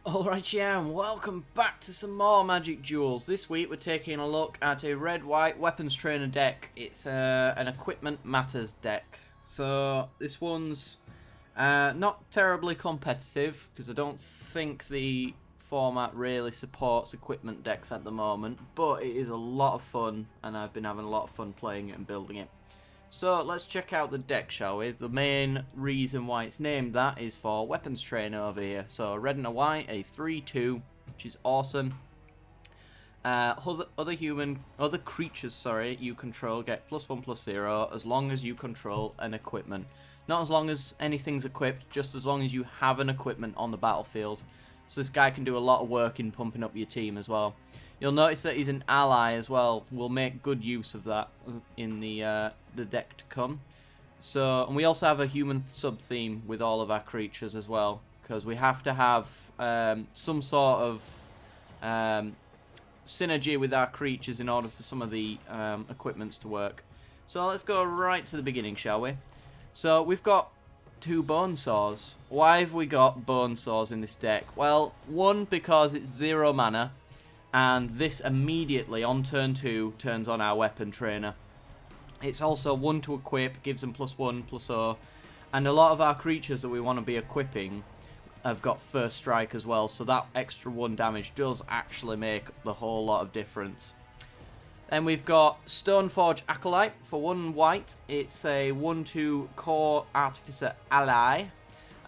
Alright, yeah, and welcome back to some more Magic Duels. This week we're taking a look at a red-white weapons trainer deck. It's an Equipment Matters deck. So this one's not terribly competitive, because I don't think the format really supports equipment decks at the moment, but it is a lot of fun, and I've been having a lot of fun playing it and building it. So let's check out the deck, shall we? The main reason why it's named that is for weapons trainer over here. So red and a white, a 3/2, which is awesome. Other creatures, you control get +1/+0 as long as you control an equipment. Not as long as anything's equipped, just as long as you have an equipment on the battlefield. So this guy can do a lot of work in pumping up your team as well. You'll notice that he's an ally as well. We'll make good use of that in the deck to come. So, and we also have a human sub-theme with all of our creatures as well, because we have to have some sort of synergy with our creatures in order for some of the equipments to work. So let's go right to the beginning, shall we? So we've got 2 bone saws. Why have we got bone saws in this deck? Well, one, because it's 0 mana. And this immediately, on turn 2, turns on our weapon trainer. It's also 1 to equip, gives them +1/+0. And a lot of our creatures that we want to be equipping have got first strike as well. So that extra 1 damage does actually make the whole lot of difference. Then we've got Stoneforge Acolyte for 1 white. It's a 1/2 core artificer ally.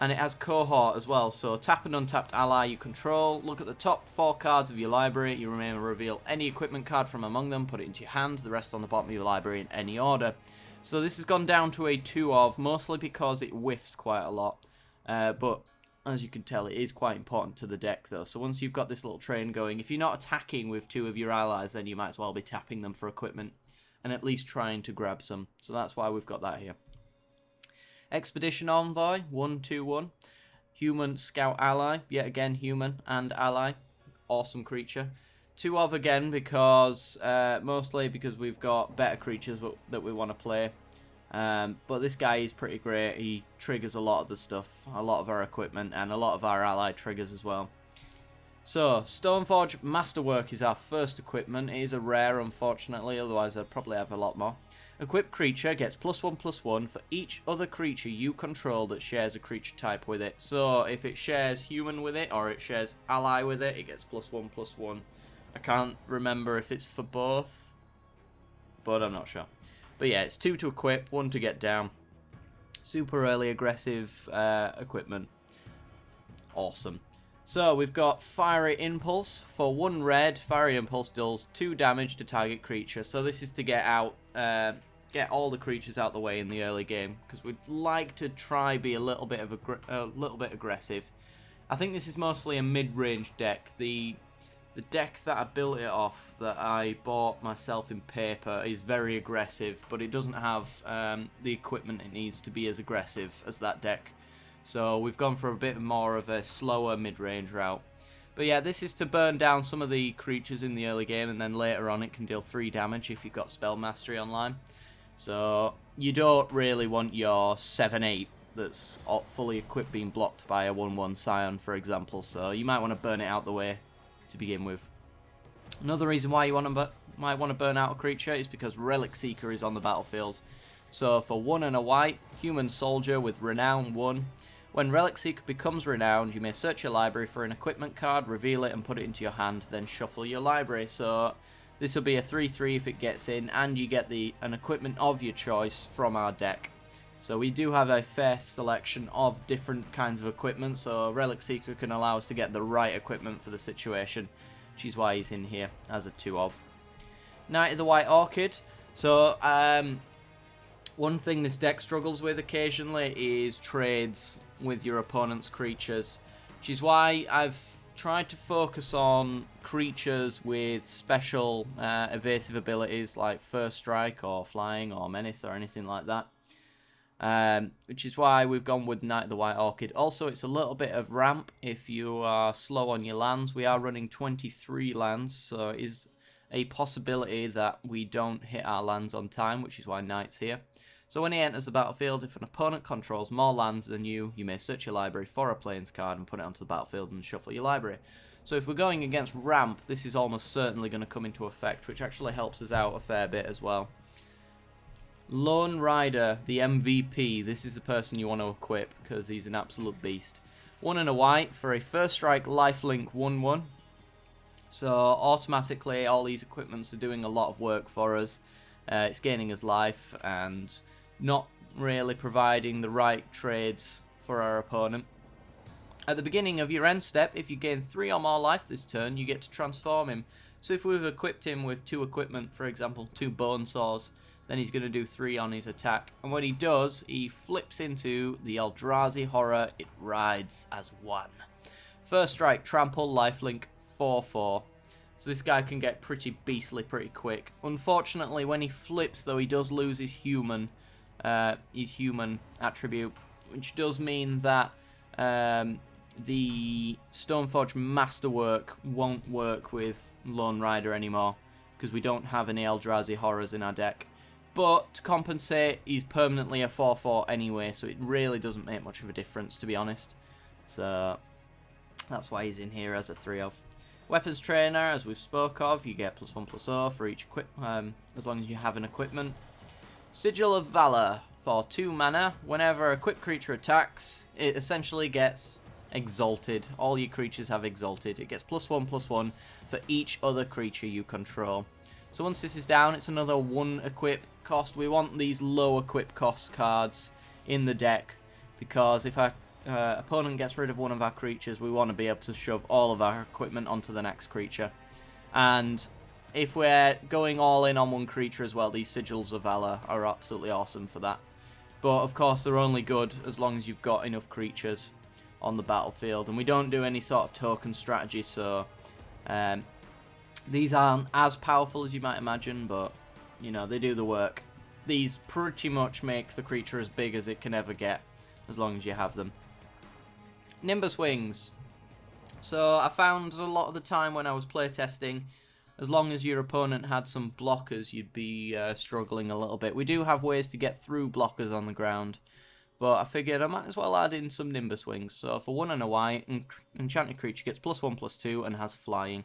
And it has cohort as well, so tap an untapped ally you control, look at the top 4 cards of your library, you may reveal any equipment card from among them, put it into your hand, the rest on the bottom of your library in any order. So this has gone down to a 2 of, mostly because it whiffs quite a lot, but as you can tell it is quite important to the deck though. So once you've got this little train going, if you're not attacking with 2 of your allies, then you might as well be tapping them for equipment, and at least trying to grab some, so that's why we've got that here. Expedition Envoy, 1/2/1. Human Scout Ally, yet again human and ally. Awesome creature. 2 of again because, mostly because we've got better creatures that we want to play. But this guy is pretty great. He triggers a lot of the stuff, a lot of our equipment, and a lot of our ally triggers as well. So, Stoneforge Masterwork is our first equipment. It is a rare, unfortunately, otherwise I'd probably have a lot more. Equipped creature gets +1/+1 for each other creature you control that shares a creature type with it. So, if it shares human with it, or it shares ally with it, it gets +1/+1. I can't remember if it's for both, but I'm not sure. But yeah, it's 2 to equip, 1 to get down. Super early aggressive equipment. Awesome. So we've got Fiery Impulse for 1 red. Fiery Impulse deals 2 damage to target creature. So this is to get out, get all the creatures out the way in the early game, because we'd like to try be a little bit aggressive. I think this is mostly a mid-range deck. The deck that I built it off, that I bought myself in paper, is very aggressive, but it doesn't have the equipment it needs to be as aggressive as that deck. So we've gone for a bit more of a slower mid-range route. But yeah, this is to burn down some of the creatures in the early game, and then later on it can deal 3 damage if you've got Spell Mastery online. So you don't really want your 7/8 that's fully equipped being blocked by a 1/1 Scion, for example. So you might want to burn it out the way to begin with. Another reason why you might want to burn out a creature is because Relic Seeker is on the battlefield. So for 1 and a white, Human Soldier with Renown 1. When Relic Seeker becomes renowned, you may search your library for an equipment card, reveal it and put it into your hand, then shuffle your library. So this will be a 3/3 if it gets in, and you get an equipment of your choice from our deck. So we do have a fair selection of different kinds of equipment, so Relic Seeker can allow us to get the right equipment for the situation, which is why he's in here as a 2 of. Knight of the White Orchid. So one thing this deck struggles with occasionally is trades with your opponent's creatures, which is why I've tried to focus on creatures with special evasive abilities like First Strike or Flying or Menace or anything like that. Which is why we've gone with Knight of the White Orchid. Also, it's a little bit of ramp if you are slow on your lands. We are running 23 lands, so it is a possibility that we don't hit our lands on time, which is why Knight's here. So when he enters the battlefield, if an opponent controls more lands than you may search your library for a Plains card and put it onto the battlefield and shuffle your library. So if we're going against ramp, this is almost certainly going to come into effect, which actually helps us out a fair bit as well. Lone Rider, the MVP. This is the person you want to equip because he's an absolute beast. 1 and a white for a first strike lifelink 1/1. So automatically all these equipments are doing a lot of work for us. It's gaining us life and not really providing the right trades for our opponent. At the beginning of your end step, if you gain 3 or more life this turn, you get to transform him. So if we've equipped him with 2 equipment, for example 2 bone saws, then he's going to do 3 on his attack. And when he does, he flips into the Eldrazi Horror. It rides as 1. First strike, trample, lifelink 4/4. So this guy can get pretty beastly pretty quick. Unfortunately, when he flips, though, he does lose his human attribute, which does mean that the Stoneforge Masterwork won't work with Lone Rider anymore because we don't have any Eldrazi Horrors in our deck. But to compensate, he's permanently a 4/4 anyway, so it really doesn't make much of a difference, to be honest. So that's why he's in here as a 3/of. Weapons Trainer, as we've spoke of, you get +1/+0 for each as long as you have an equipment. Sigil of Valor for 2 mana. Whenever a equipped creature attacks, it essentially gets exalted. All your creatures have exalted. It gets +1/+1 for each other creature you control. So once this is down, it's another 1 equip cost. We want these low equip cost cards in the deck because if our opponent gets rid of one of our creatures, we want to be able to shove all of our equipment onto the next creature. And if we're going all in on one creature as well, these Sigils of Valor are absolutely awesome for that. But of course, they're only good as long as you've got enough creatures on the battlefield. And we don't do any sort of token strategy, so these aren't as powerful as you might imagine, but you know, they do the work. These pretty much make the creature as big as it can ever get, as long as you have them. Nimbus Wings. So I found a lot of the time when I was playtesting, as long as your opponent had some blockers, you'd be struggling a little bit. We do have ways to get through blockers on the ground, but I figured I might as well add in some Nimbus Wings. So for 1 and a white, enchanted creature gets +1/+2 and has flying.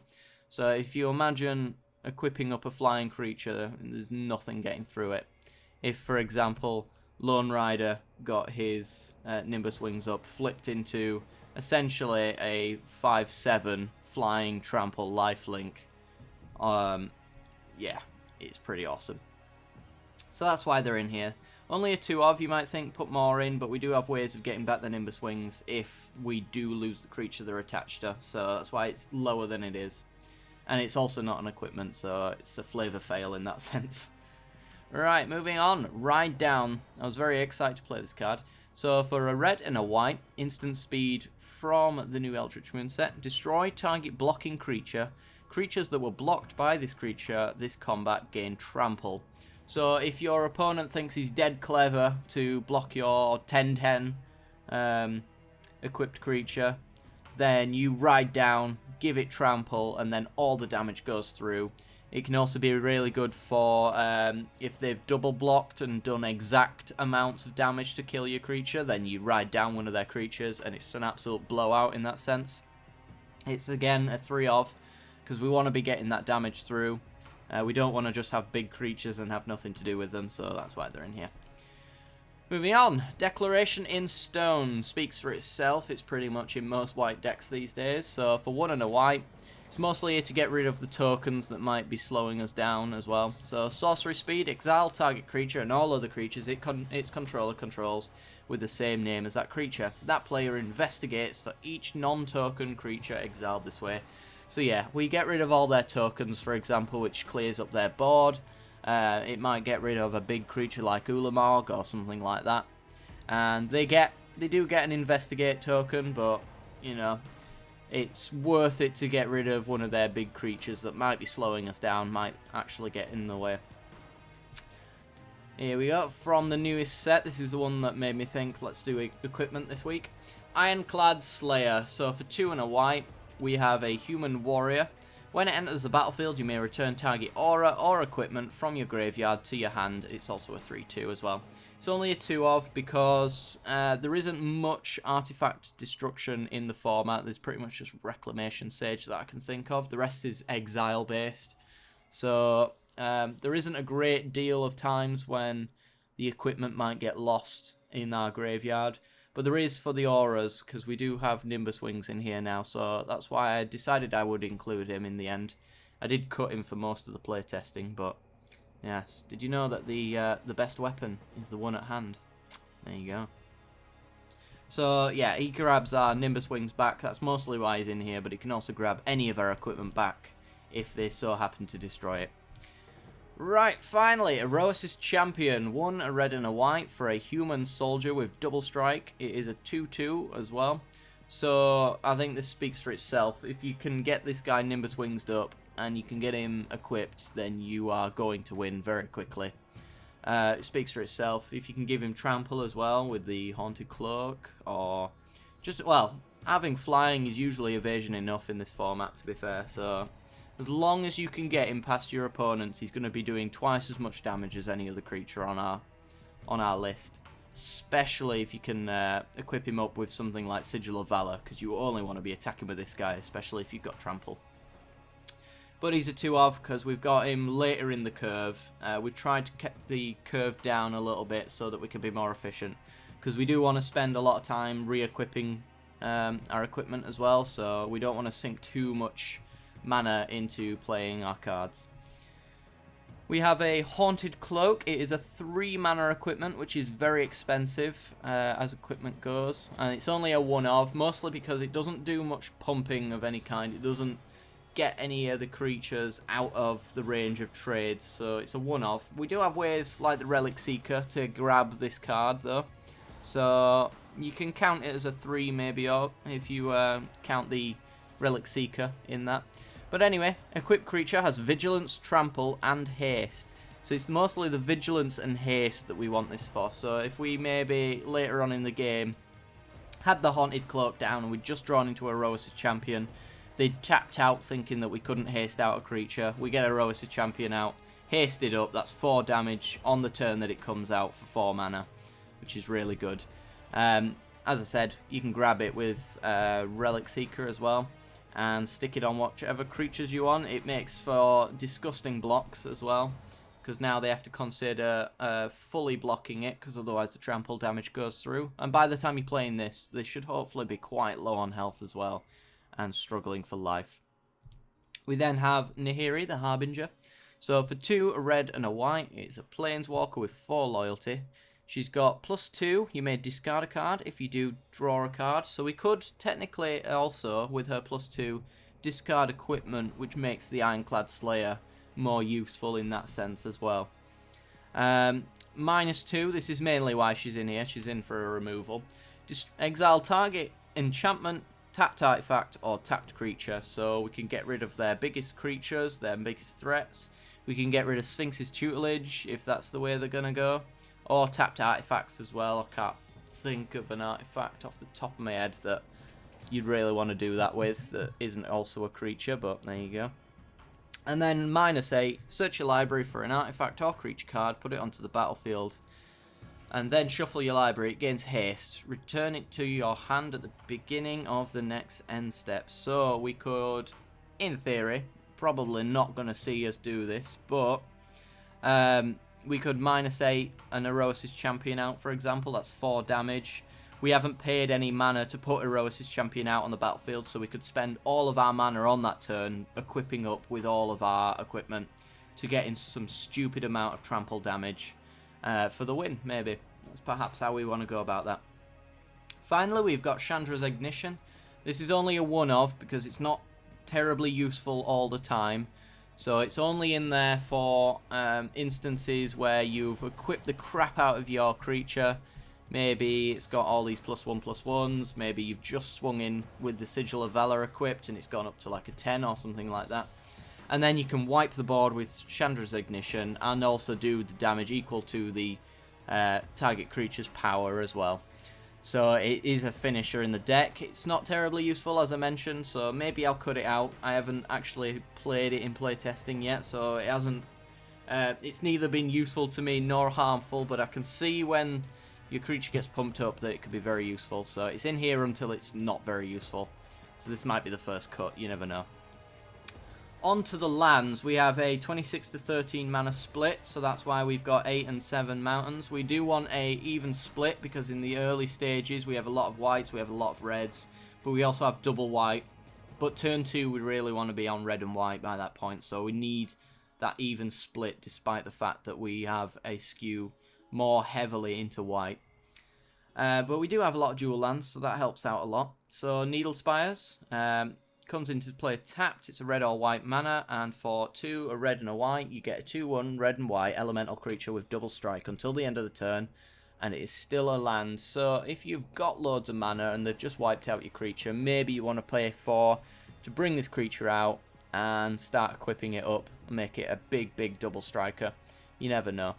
So if you imagine equipping up a flying creature, there's nothing getting through it. If, for example, Lone Rider got his Nimbus Wings up, flipped into essentially a 5/7 flying trample lifelink, yeah, it's pretty awesome. So that's why they're in here. Only a 2/of, you might think, put more in, but we do have ways of getting back the Nimbus Wings if we do lose the creature they're attached to, so that's why it's lower than it is. And it's also not an equipment, so it's a flavor fail in that sense. Right, moving on. Ride Down. I was very excited to play this card. So for a red and a white, instant speed from the new Eldritch Moon set, destroy target blocking creature. Creatures that were blocked by this creature this combat gain trample. So if your opponent thinks he's dead clever to block your 10/10 equipped creature, then you ride down, give it trample, and then all the damage goes through. It can also be really good for if they've double blocked and done exact amounts of damage to kill your creature, then you ride down one of their creatures and it's an absolute blowout in that sense. It's again a 3/of because we want to be getting that damage through. We don't want to just have big creatures and have nothing to do with them, so that's why they're in here. Moving on, Declaration in Stone speaks for itself. It's pretty much in most white decks these days. So for 1 and a white, it's mostly here to get rid of the tokens that might be slowing us down as well. So sorcery speed, exile target creature and all other creatures its controller controls with the same name as that creature. That player investigates for each non-token creature exiled this way. So yeah, we get rid of all their tokens, for example, which clears up their board. It might get rid of a big creature like Ulamog or something like that. And they do get an investigate token, but you know, it's worth it to get rid of one of their big creatures that might be slowing us down, might actually get in the way. Here we go, from the newest set. This is the one that made me think, let's do equipment this week. Ironclad Slayer. So for 2 and a white, we have a human warrior. When it enters the battlefield, you may return target aura or equipment from your graveyard to your hand. It's also a 3/2 as well. It's only a 2 of because there isn't much artifact destruction in the format. There's pretty much just Reclamation Sage that I can think of. The rest is exile based. So there isn't a great deal of times when the equipment might get lost in our graveyard. But there is for the auras, because we do have Nimbus Wings in here now. So that's why I decided I would include him in the end. I did cut him for most of the playtesting, but yes. Did you know that the best weapon is the one at hand? There you go. So yeah, he grabs our Nimbus Wings back. That's mostly why he's in here, but he can also grab any of our equipment back if they so happen to destroy it. Right, finally, Erosis Champion. 1 a red and a white for a human soldier with double strike. It is a 2/2 as well. So I think this speaks for itself. If you can get this guy Nimbus Winged up and you can get him equipped, then you are going to win very quickly. It speaks for itself. If you can give him trample as well with the Haunted Cloak, or just, well, having flying is usually evasion enough in this format, to be fair. So as long as you can get him past your opponents, he's going to be doing twice as much damage as any other creature on our list. Especially if you can equip him up with something like Sigil of Valor, because you only want to be attacking with this guy, especially if you've got trample. But he's a 2 of because we've got him later in the curve. We've tried to keep the curve down a little bit so that we can be more efficient, because we do want to spend a lot of time re-equipping our equipment as well, so we don't want to sink too much mana into playing our cards. We have a Haunted Cloak. It is a 3 mana equipment, which is very expensive as equipment goes, and it's only a 1 of, mostly because it doesn't do much pumping of any kind. It doesn't get any of the creatures out of the range of trades, so it's a 1 of. We do have ways like the Relic Seeker to grab this card though, so you can count it as a 3 maybe, or if you count the Relic Seeker in that. But anyway, equipped creature has Vigilance, Trample and Haste, so it's mostly the Vigilance and Haste that we want this for. So if we maybe later on in the game had the Haunted Cloak down and we'd just drawn into a Erosis Champion, they'd tapped out thinking that we couldn't haste out a creature. We get a Erosis Champion out, haste it up, that's 4 damage on the turn that it comes out for 4 mana, which is really good. As I said, you can grab it with Relic Seeker as well, and stick it on whichever creatures you want. It makes for disgusting blocks as well, because now they have to consider fully blocking it, because otherwise the trample damage goes through. And by the time you're playing this, they should hopefully be quite low on health as well, and struggling for life. We then have Nahiri, the Harbinger. So for 2, a red and a white, it's a Planeswalker with 4 loyalty. She's got +2, you may discard a card if you do draw a card. So we could technically also, with her +2, discard equipment, which makes the Ironclad Slayer more useful in that sense as well. -2, this is mainly why she's in here. She's in for a removal. Exile target enchantment, tapped artifact or tapped creature, so we can get rid of their biggest creatures, their biggest threats. We can get rid of Sphinx's tutelage if that's the way they're going to go, or tapped artifacts as well. I can't think of an artifact off the top of my head that you'd really want to do that with that isn't also a creature, but there you go. And then -8, search your library for an artifact or creature card, put it onto the battlefield, and then shuffle your library. It gains haste. Return it to your hand at the beginning of the next end step. So we could, in theory, probably not going to see us do this, but we could -8 an Erosis Champion out, for example. That's 4 damage. We haven't paid any mana to put Erosis Champion out on the battlefield, so we could spend all of our mana on that turn equipping up with all of our equipment to get in some stupid amount of trample damage. For the win, maybe. That's perhaps how we want to go about that. Finally, we've got Chandra's Ignition. This is only a 1 of because it's not terribly useful all the time. So it's only in there for instances where you've equipped the crap out of your creature. Maybe it's got all these +1/+1s. Maybe you've just swung in with the Sigil of Valor equipped and it's gone up to like a 10 or something like that. And then you can wipe the board with Chandra's Ignition and also do the damage equal to the target creature's power as well. So it is a finisher in the deck. It's not terribly useful, as I mentioned, so maybe I'll cut it out. I haven't actually played it in playtesting yet, so it hasn't It's neither been useful to me nor harmful, but I can see when your creature gets pumped up that it could be very useful. So it's in here until it's not very useful. So this might be the first cut, you never know. On to the lands, we have a 26 to 13 mana split, so that's why we've got 8 and 7 mountains. We do want a even split because in the early stages we have a lot of whites, we have a lot of reds, but we also have double white. But turn 2 we really want to be on red and white by that point, so we need that even split despite the fact that we have a skew more heavily into white. But we do have a lot of dual lands, so that helps out a lot. So Needle Spires comes into play tapped. It's a red or white mana, and for 2, a red and a white, you get a 2/1 red and white elemental creature with double strike until the end of the turn, and it is still a land. So if you've got loads of mana and they've just wiped out your creature, maybe you want to play 4 to bring this creature out and start equipping it up and make it a big double striker. You never know.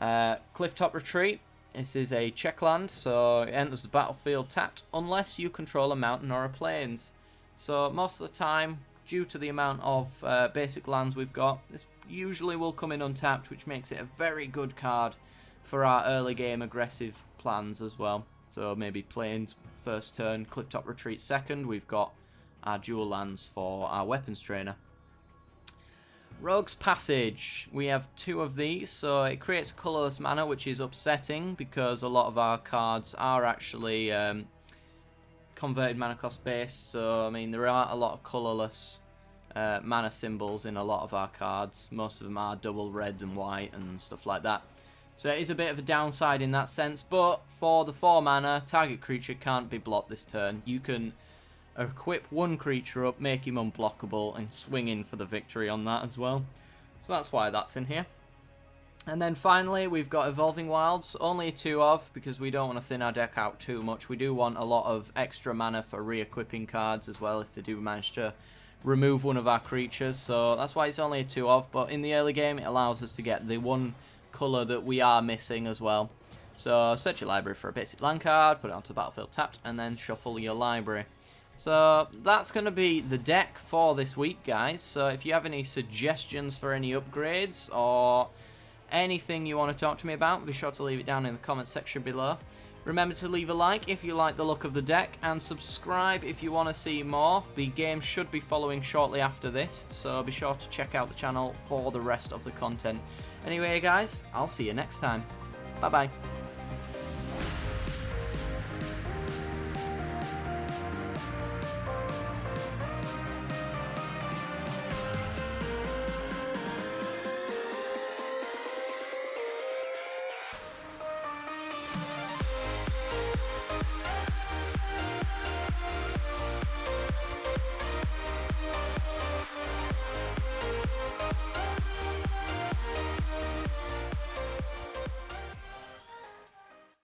Clifftop Retreat. This is a check land, so it enters the battlefield tapped unless you control a mountain or a plains. So most of the time, due to the amount of basic lands we've got, this usually will come in untapped, which makes it a very good card for our early game aggressive plans as well. So maybe plains first turn, Clifftop Retreat second. We've got our dual lands for our weapons trainer. Rogue's Passage. We have 2 of these, so it creates colourless mana, which is upsetting because a lot of our cards are actually converted mana cost based. So I mean, there are a lot of colourless mana symbols in a lot of our cards. Most of them are double red and white and stuff like that. So it is a bit of a downside in that sense, but for the 4 mana, target creature can't be blocked this turn. You can equip one creature up, make him unblockable, and swing in for the victory on that as well. So that's why that's in here. And then finally, we've got Evolving Wilds, only 2 of, because we don't want to thin our deck out too much. We do want a lot of extra mana for re-equipping cards as well, if they do manage to remove one of our creatures. So that's why it's only a 2 of, but in the early game, it allows us to get the one colour that we are missing as well. So search your library for a basic land card, put it onto the battlefield tapped, and then shuffle your library. So that's going to be the deck for this week, guys. So if you have any suggestions for any upgrades or anything you want to talk to me about, be sure to leave it down in the comments section below. Remember to leave a like if you like the look of the deck, and subscribe if you want to see more. The game should be following shortly after this, so be sure to check out the channel for the rest of the content. Anyway, guys, I'll see you next time. Bye-bye.